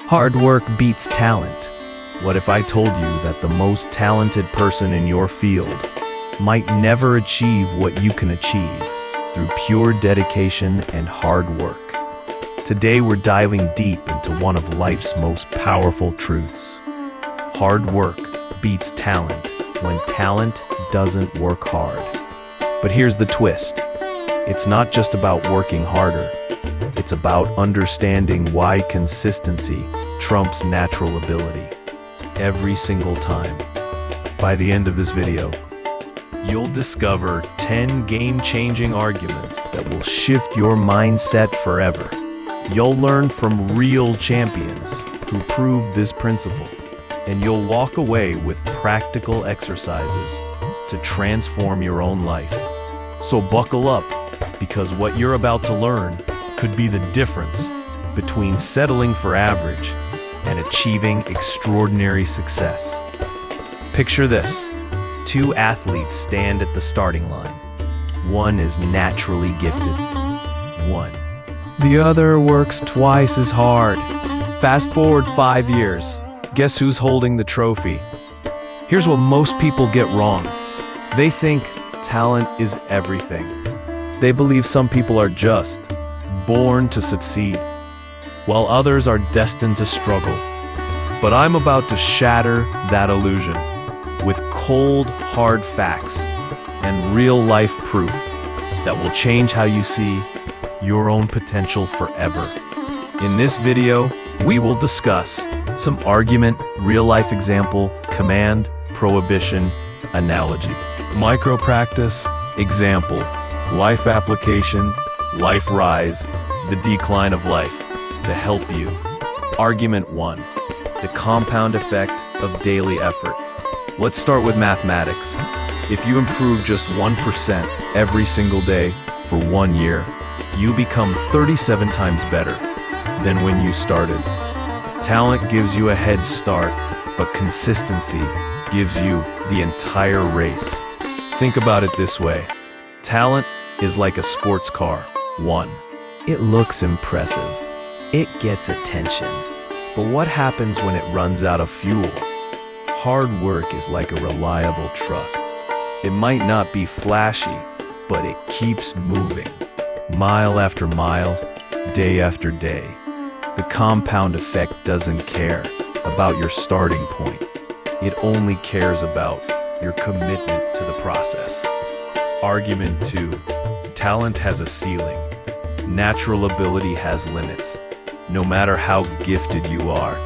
Hard work beats talent. What if I told you that the most talented person in your field might never achieve what you can achieve through pure dedication and hard work? Today we're diving deep into one of life's most powerful truths. Hard work beats talent when talent doesn't work hard. But here's the twist. It's not just about working harder. It's about understanding why consistency trumps natural ability every single time. By the end of this video, you'll discover 10 game-changing arguments that will shift your mindset forever. You'll learn from real champions who proved this principle, and you'll walk away with practical exercises to transform your own life. So buckle up, because what you're about to learn could be the difference between settling for average and achieving extraordinary success. Picture this. Two athletes stand at the starting line. One is naturally gifted. One. The other works twice as hard. Fast forward 5 years. Guess who's holding the trophy? Here's what most people get wrong. They think talent is everything. They believe some people are just born to succeed, while others are destined to struggle. But I'm about to shatter that illusion with cold, hard facts and real-life proof that will change how you see your own potential forever. In this video, we will discuss some argument, real-life example, command, prohibition, analogy, micro-practice, example, life application, life rise, the decline of life, to help you. Argument 1, the compound effect of daily effort. Let's start with mathematics. If you improve just 1% every single day for 1 year, you become 37 times better than when you started. Talent gives you a head start, but consistency gives you the entire race. Think about it this way. Talent is like a sports car. 1. It looks impressive. It gets attention. But what happens when it runs out of fuel? Hard work is like a reliable truck. It might not be flashy, but it keeps moving. Mile after mile, day after day. The compound effect doesn't care about your starting point. It only cares about your commitment to the process. Argument 2. Talent has a ceiling. Natural ability has limits. No matter how gifted you are,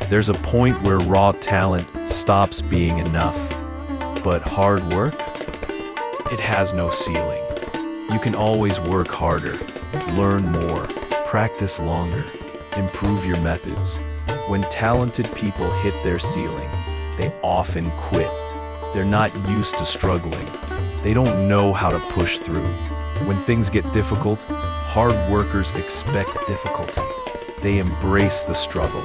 there's a point where raw talent stops being enough. But hard work? It has no ceiling. You can always work harder, learn more, practice longer, improve your methods. When talented people hit their ceiling, they often quit. They're not used to struggling. They don't know how to push through. When things get difficult, hard workers expect difficulty. They embrace the struggle.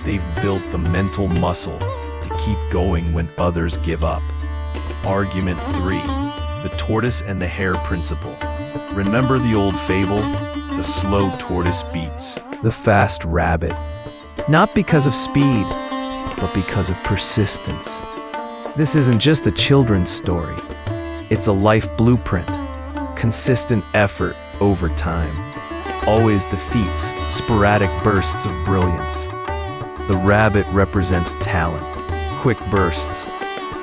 They've built the mental muscle to keep going when others give up. Argument 3, the tortoise and the hare principle. Remember the old fable? The slow tortoise beats the fast rabbit. Not because of speed, but because of persistence. This isn't just a children's story. It's a life blueprint. Consistent effort over time always defeats sporadic bursts of brilliance. The rabbit represents talent, quick bursts,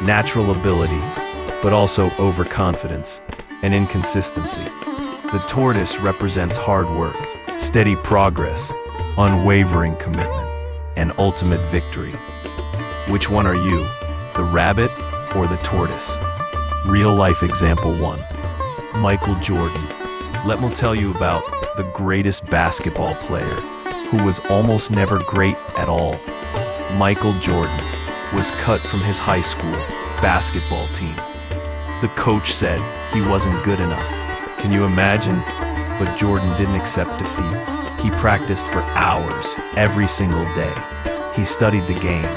natural ability, but also overconfidence and inconsistency. The tortoise represents hard work, steady progress, unwavering commitment, and ultimate victory. Which one are you, the rabbit or the tortoise? Real life example 1. Michael Jordan. Let me tell you about the greatest basketball player who was almost never great at all. Michael Jordan was cut from his high school basketball team. The coach said he wasn't good enough. Can you imagine? But Jordan didn't accept defeat. He practiced for hours every single day. He studied the game.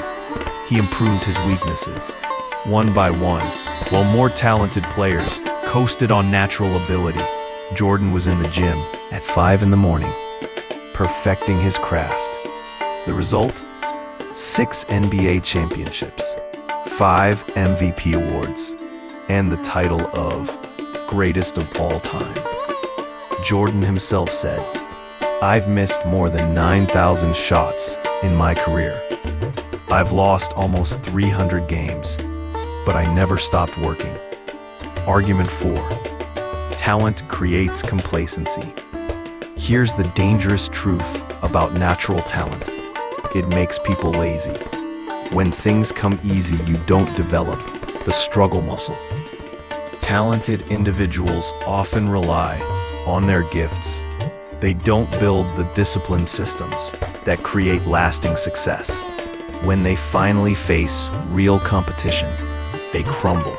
He improved his weaknesses, one by one. While more talented players coasted on natural ability, Jordan was in the gym at 5 in the morning, perfecting his craft. The result? 6 NBA championships, 5 MVP awards, and the title of greatest of all time. Jordan himself said, "I've missed more than 9,000 shots in my career. I've lost almost 300 games, but I never stopped working." Argument 4. Talent creates complacency. Here's the dangerous truth about natural talent. It makes people lazy. When things come easy, you don't develop the struggle muscle. Talented individuals often rely on their gifts. They don't build the discipline systems that create lasting success. When they finally face real competition, they crumble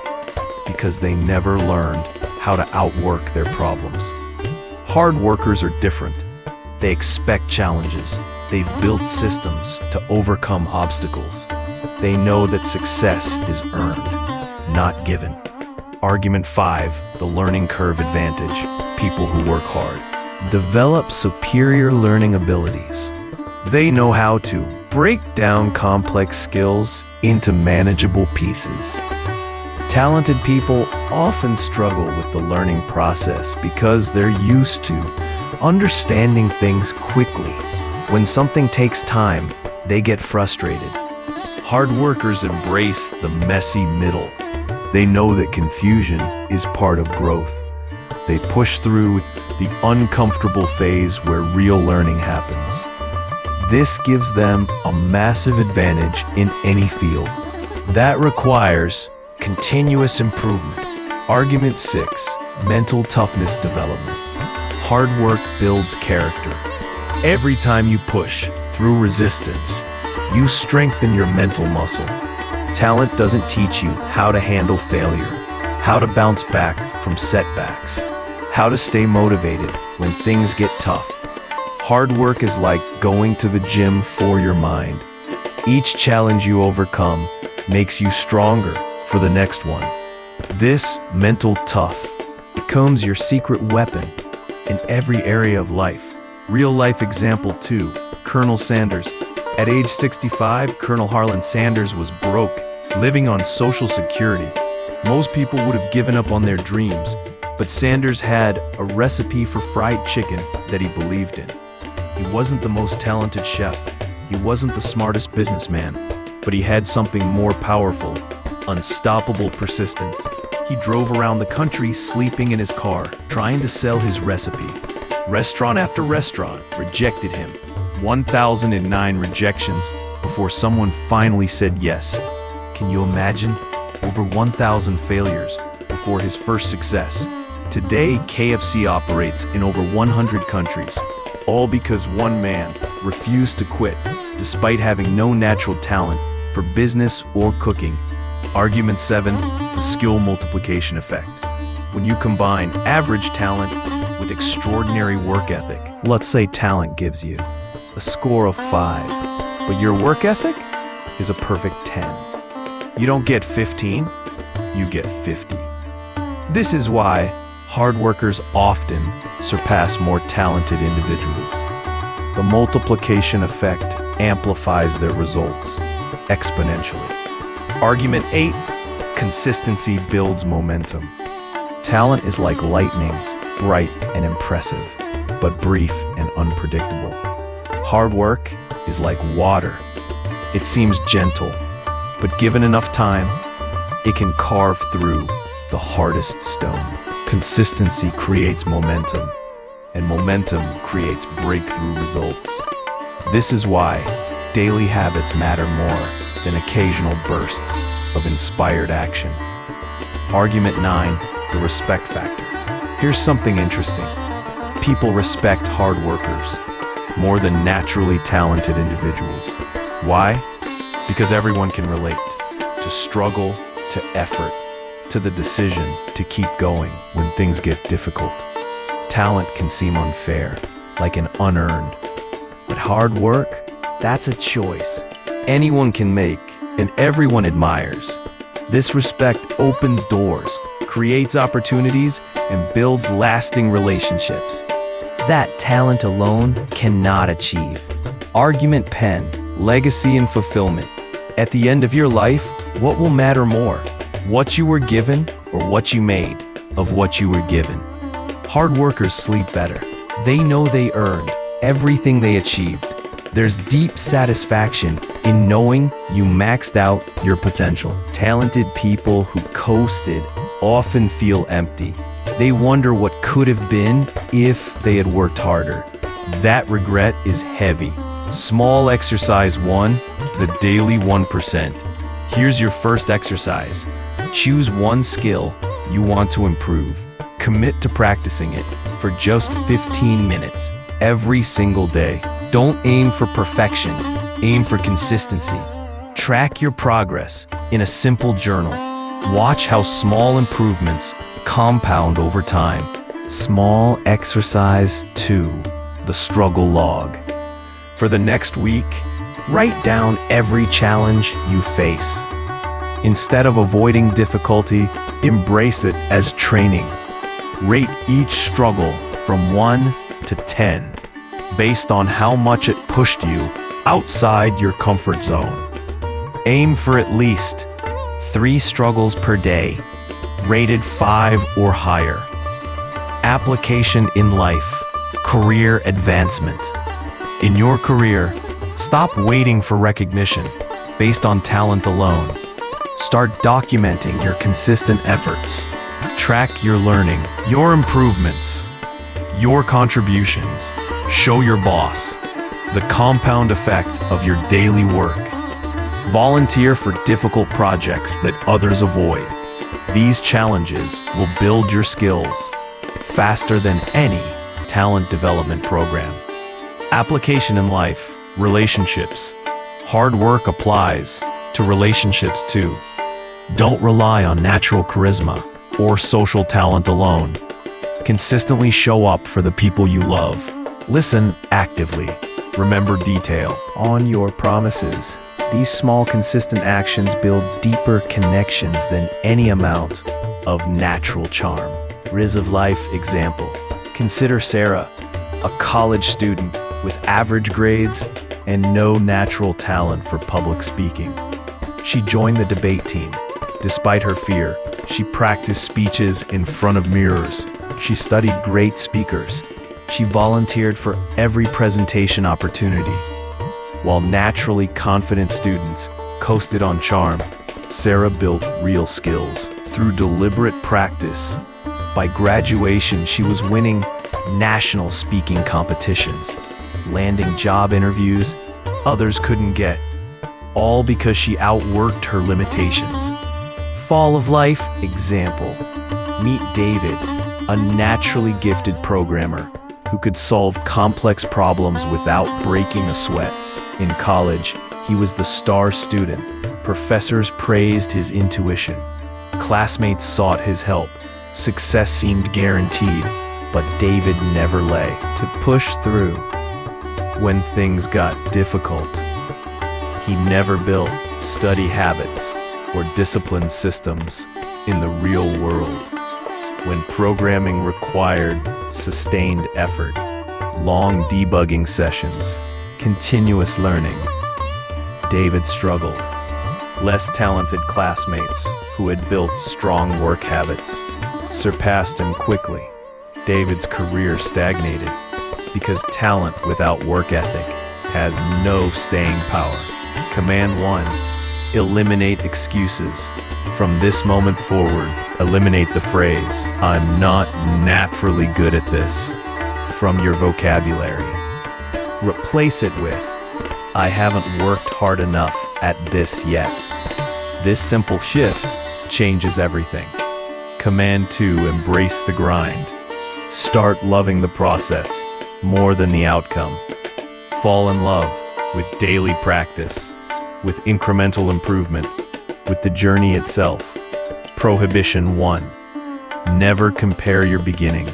because they never learned how to outwork their problems. Hard workers are different. They expect challenges. They've built systems to overcome obstacles. They know that success is earned, not given. Argument 5, the learning curve advantage. People who work hard develop superior learning abilities. They know how to break down complex skills into manageable pieces. Talented people often struggle with the learning process because they're used to understanding things quickly. When something takes time, they get frustrated. Hard workers embrace the messy middle. They know that confusion is part of growth. They push through the uncomfortable phase where real learning happens. This gives them a massive advantage in any field. That requires continuous improvement. Argument 6, mental toughness development. Hard work builds character. Every time you push through resistance, you strengthen your mental muscle. Talent doesn't teach you how to handle failure, how to bounce back from setbacks, how to stay motivated when things get tough. Hard work is like going to the gym for your mind. Each challenge you overcome makes you stronger for the next one. This mental tough becomes your secret weapon in every area of life. Real life example 2, Colonel Sanders. At age 65, Colonel Harlan Sanders was broke, living on Social Security. Most people would have given up on their dreams, but Sanders had a recipe for fried chicken that he believed in. He wasn't the most talented chef. He wasn't the smartest businessman, but he had something more powerful: unstoppable persistence. He drove around the country sleeping in his car, trying to sell his recipe. Restaurant after restaurant rejected him. 1,009 rejections before someone finally said yes. Can you imagine? Over 1,000 failures before his first success. Today, KFC operates in over 100 countries, all because one man refused to quit despite having no natural talent for business or cooking. Argument 7, the skill multiplication effect. When you combine average talent with extraordinary work ethic, let's say talent gives you a score of 5, but your work ethic is a perfect 10. You don't get 15, you get 50. This is why hard workers often surpass more talented individuals. The multiplication effect amplifies their results exponentially. Argument 8, consistency builds momentum. Talent is like lightning, bright and impressive, but brief and unpredictable. Hard work is like water. It seems gentle, but given enough time, it can carve through the hardest stone. Consistency creates momentum, and momentum creates breakthrough results. This is why daily habits matter more than occasional bursts of inspired action. Argument 9, the respect factor. Here's something interesting. People respect hard workers more than naturally talented individuals. Why? Because everyone can relate to struggle, to effort, to the decision to keep going when things get difficult. Talent can seem unfair, like an unearned. But hard work, that's a choice anyone can make and everyone admires. This respect opens doors, creates opportunities, and builds lasting relationships that talent alone cannot achieve. Argument 10, Legacy and fulfillment. At the end of your life, what will matter more? What you were given or what you made of what you were given? Hard workers sleep better. They know they earned everything they achieved. There's deep satisfaction in knowing you maxed out your potential. Talented people who coasted often feel empty. They wonder what could have been if they had worked harder. That regret is heavy. Small exercise 1, the daily 1%. Here's your first exercise. Choose one skill you want to improve. Commit to practicing it for just 15 minutes every single day. Don't aim for perfection, aim for consistency. Track your progress in a simple journal. Watch how small improvements compound over time. Small exercise 2, the struggle log. For the next week, write down every challenge you face. Instead of avoiding difficulty, embrace it as training. Rate each struggle from 1 to 10, based on how much it pushed you outside your comfort zone. Aim for at least 3 struggles per day, rated 5 or higher. Application in life, career advancement. In your career, stop waiting for recognition based on talent alone. Start documenting your consistent efforts. Track your learning, your improvements, your contributions. Show your boss the compound effect of your daily work. Volunteer for difficult projects that others avoid. These challenges will build your skills faster than any talent development program. Application in life, relationships. Hard work applies to relationships too. Don't rely on natural charisma or social talent alone. Consistently show up for the people you love. Listen actively. Remember detail. On your promises. These small, consistent actions build deeper connections than any amount of natural charm. Riz of life example. Consider Sarah, a college student with average grades and no natural talent for public speaking. She joined the debate team. Despite her fear, she practiced speeches in front of mirrors. She studied great speakers. She volunteered for every presentation opportunity. While naturally confident students coasted on charm, Sarah built real skills through deliberate practice. By graduation, she was winning national speaking competitions, landing job interviews others couldn't get, all because she outworked her limitations. Fall of life example. Meet David, a naturally gifted programmer who could solve complex problems without breaking a sweat. In college, he was the star student. Professors praised his intuition. Classmates sought his help. Success seemed guaranteed, but David never lay to push through. When things got difficult, he never built study habits or discipline systems in the real world. When programming required sustained effort, long debugging sessions, continuous learning, David struggled. Less talented classmates who had built strong work habits surpassed him quickly. David's career stagnated because talent without work ethic has no staying power. Command 1. Eliminate excuses. From this moment forward, eliminate the phrase, "I'm not naturally good at this," from your vocabulary. Replace it with, "I haven't worked hard enough at this yet." This simple shift changes everything. Command 2. Embrace the grind. Start loving the process more than the outcome. Fall in love with daily practice, with incremental improvement, with the journey itself. Prohibition 1. Never compare your beginning.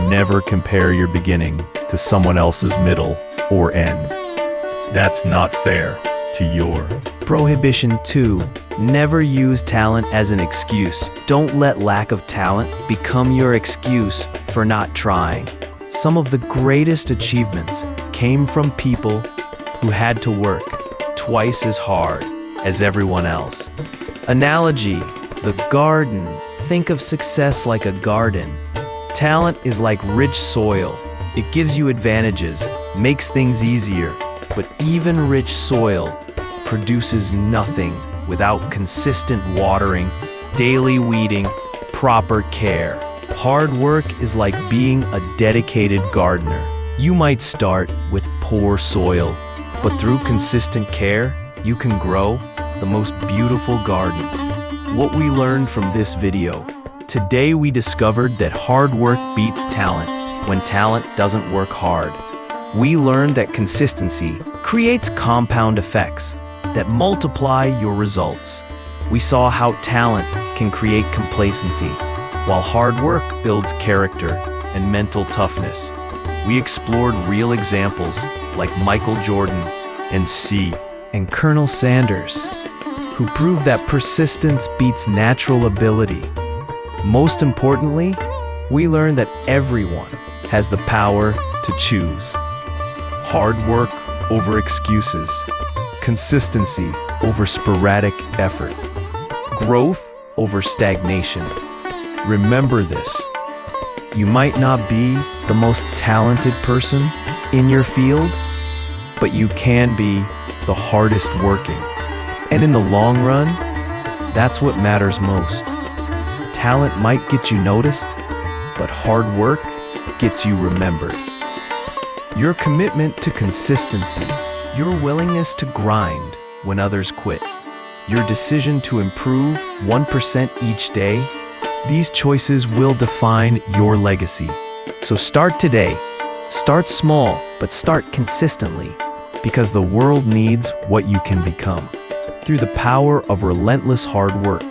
Never compare your beginning to someone else's middle or end. That's not fair to your. Prohibition 2. Never use talent as an excuse. Don't let lack of talent become your excuse for not trying. Some of the greatest achievements came from people who had to work twice as hard as everyone else. Analogy, the garden. Think of success like a garden. Talent is like rich soil. It gives you advantages, makes things easier, but even rich soil produces nothing without consistent watering, daily weeding, proper care. Hard work is like being a dedicated gardener. You might start with poor soil, but through consistent care, you can grow the most beautiful garden. What we learned from this video: today we discovered that hard work beats talent when talent doesn't work hard. We learned that consistency creates compound effects that multiply your results. We saw how talent can create complacency, while hard work builds character and mental toughness. We explored real examples like Michael Jordan and Colonel Sanders, who proved that persistence beats natural ability. Most importantly, we learned that everyone has the power to choose. Hard work over excuses, consistency over sporadic effort, growth over stagnation. Remember this: you might not be the most talented person in your field, but you can be the hardest working. And in the long run, that's what matters most. Talent might get you noticed, but hard work gets you remembered. Your commitment to consistency, your willingness to grind when others quit, your decision to improve 1% each day, these choices will define your legacy. So start today. Start small, but start consistently, because the world needs what you can become through the power of relentless hard work.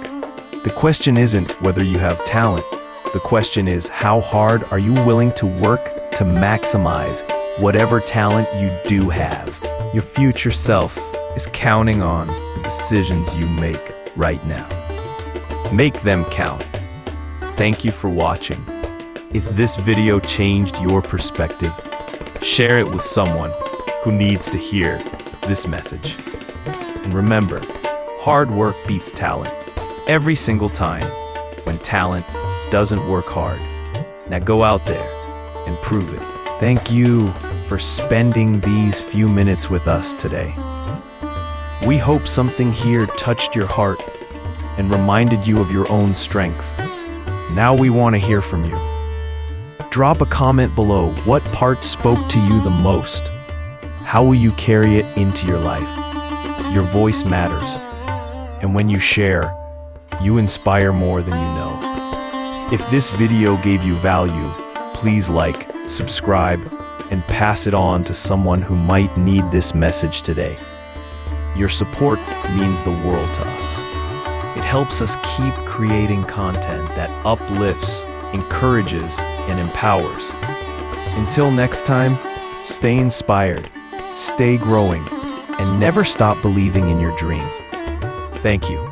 The question isn't whether you have talent. The question is, how hard are you willing to work to maximize whatever talent you do have? Your future self is counting on the decisions you make right now. Make them count. Thank you for watching. If this video changed your perspective, share it with someone who needs to hear this message. And remember, hard work beats talent every single time when talent doesn't work hard. Now go out there and prove it. Thank you for spending these few minutes with us today. We hope something here touched your heart and reminded you of your own strength. Now we want to hear from you. Drop a comment below. What part spoke to you the most? How will you carry it into your life? Your voice matters. And when you share, you inspire more than you know. If this video gave you value, please like, subscribe, and pass it on to someone who might need this message today. Your support means the world to us. It helps us keep creating content that uplifts, encourages, and empowers. Until next time, stay inspired, stay growing, and never stop believing in your dream. Thank you.